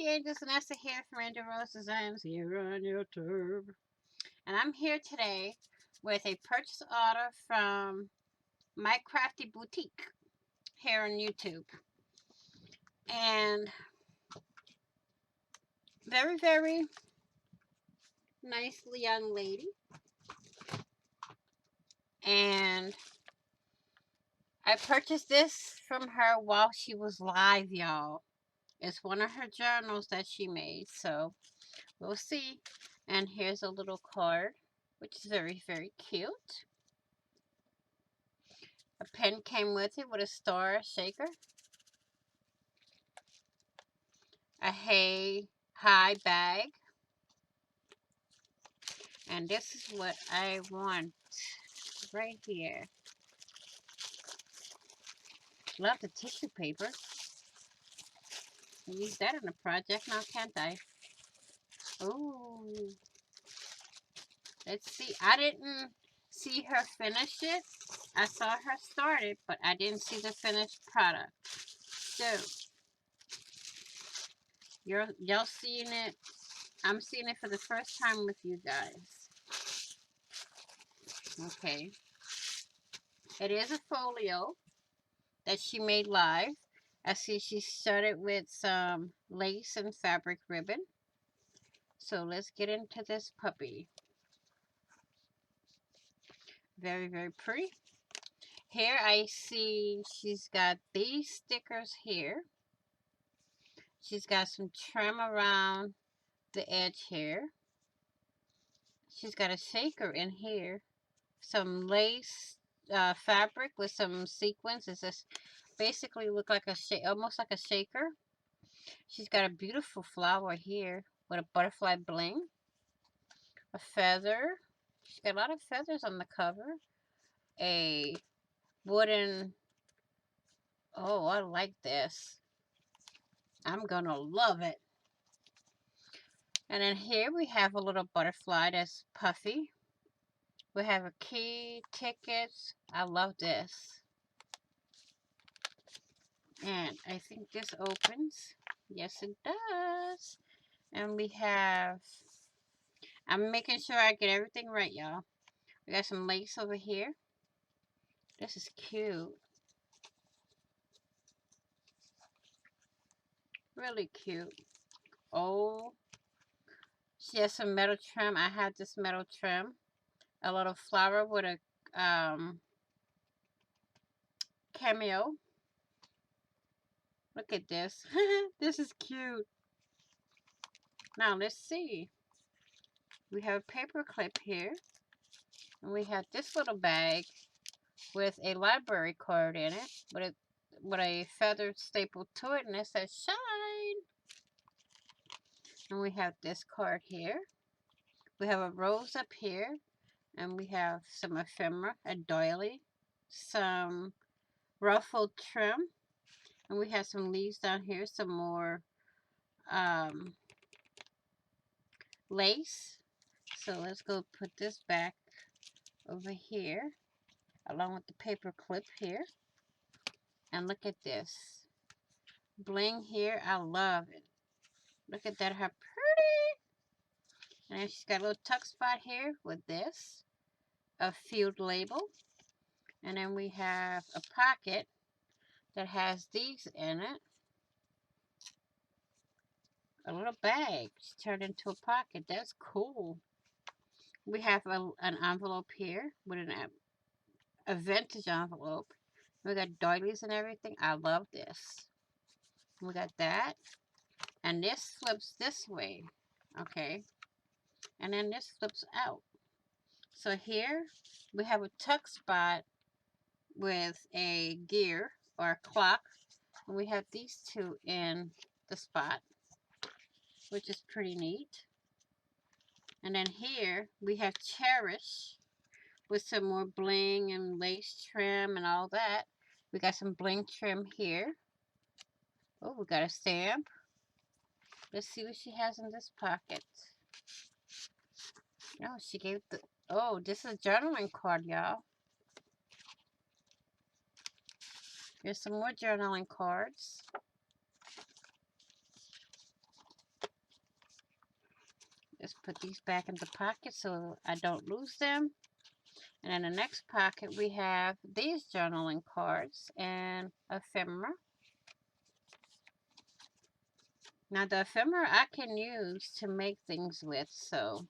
Crafty Angels and Esther here from Angel Rose Designs here on YouTube. And I'm here today with a purchase order from My Crafty Boutique here on YouTube. And very, very nicely young lady. And I purchased this from her while she was live, y'all. It's one of her journals that she made, so we'll see. And here's a little card, which is very, very cute. A pen came with it with a star shaker. A high bag. And this is what I want right here. Love the tissue paper. I use that in a project now, can't I? Oh, let's see. I didn't see her finish it. I saw her start it, but I didn't see the finished product. So, y'all seeing it. I'm seeing it for the first time with you guys. Okay. It is a folio that she made live. I see she started with some lace and fabric ribbon. So let's get into this puppy. Very, very pretty. Here I see she's got these stickers here. She's got some trim around the edge here. She's got a shaker in here. Some lace fabric with some sequins. It's just basically look like almost like a shaker. She's got a beautiful flower here with a butterfly bling. A feather. She's got a lot of feathers on the cover. A wooden. Oh, I like this. I'm gonna love it. And then here we have a little butterfly that's puffy. We have a key, tickets. I love this. And I think this opens. Yes, it does. And we have, I'm making sure I get everything right, y'all. We got some lace over here. This is cute. Really cute. Oh, she has some metal trim. I had this metal trim. A little flower with a cameo. Look at this. This is cute. Now let's see. We have a paper clip here. And we have this little bag with a library card in it. With a feather stapled to it. And it says shine. And we have this card here. We have a rose up here. And we have some ephemera, a doily, some ruffled trim. And we have some leaves down here, some more lace. So let's go put this back over here along with the paper clip here. And look at this. Bling here. I love it. Look at that, how pretty. And then she's got a little tuck spot here with this. A field label. And then we have a pocket that has these in it. A little bag. She turned into a pocket. That's cool. We have an envelope here with a vintage envelope. We got doilies and everything. I love this. We got that. And this flips this way. Okay. And then this flips out. So here we have a tuck spot with a gear or a clock. And we have these two in the spot, which is pretty neat. And then here we have Cherish with some more bling and lace trim and all that. We got some bling trim here. Oh, we got a stamp. Let's see what she has in this pocket. Oh, she gave the... Oh, this is a journaling card, y'all. Here's some more journaling cards. Just put these back in the pocket so I don't lose them. And in the next pocket, we have these journaling cards and ephemera. Now, the ephemera I can use to make things with, so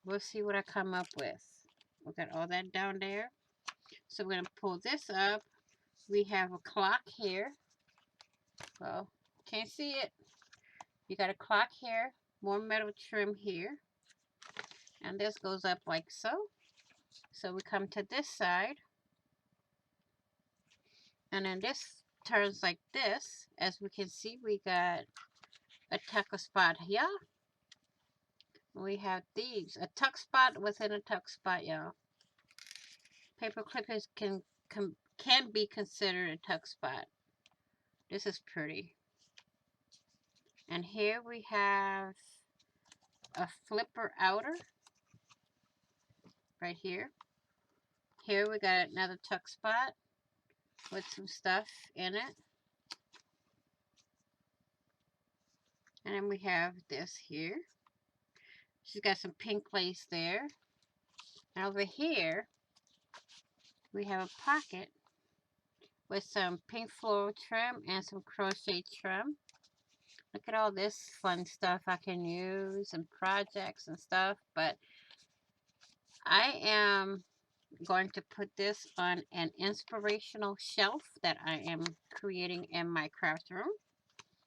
we'll see what I come up with. We got all that down there. So we're going to pull this up. We have a clock here. Well, can't see it. You got a clock here, more metal trim here. And this goes up like so. So we come to this side. And then this turns like this. As we can see, we got a tuck spot here. We have these, a tuck spot within a tuck spot, y'all. Paper clippers can be considered a tuck spot. This is pretty. And here we have a flipper outer right here. Here we got another tuck spot with some stuff in it. And then we have this here. She's got some pink lace there. And over here, we have a pocket with some pink floral trim and some crochet trim. Look at all this fun stuff I can use and projects and stuff. But I am going to put this on an inspirational shelf that I am creating in my craft room.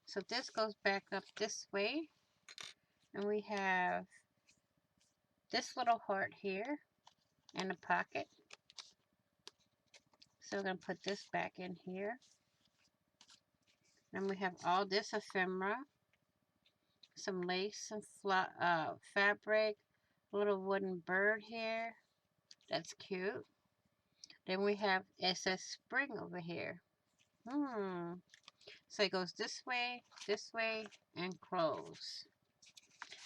So this goes back up this way. And we have this little heart here in the pocket. So we're going to put this back in here. Then we have all this ephemera, some lace, some fabric, a little wooden bird here. That's cute. Then we have SS Spring over here. So it goes this way, and close.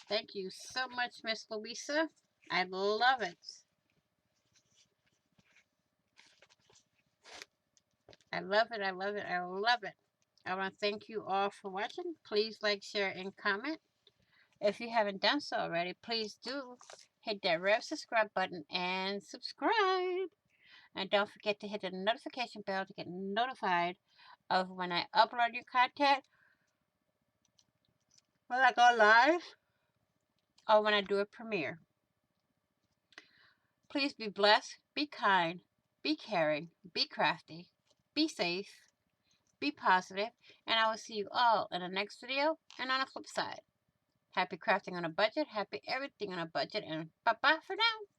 Thank you so much, Miss Louisa. I love it. I love it. I love it. I love it. I want to thank you all for watching. Please like, share, and comment. If you haven't done so already, please do hit that red subscribe button and subscribe. And don't forget to hit the notification bell to get notified of when I upload new content, when I go live, or when I do a premiere. Please be blessed, be kind, be caring, be crafty, be safe, be positive, and I will see you all in the next video and on the flip side. Happy crafting on a budget, happy everything on a budget, and bye-bye for now.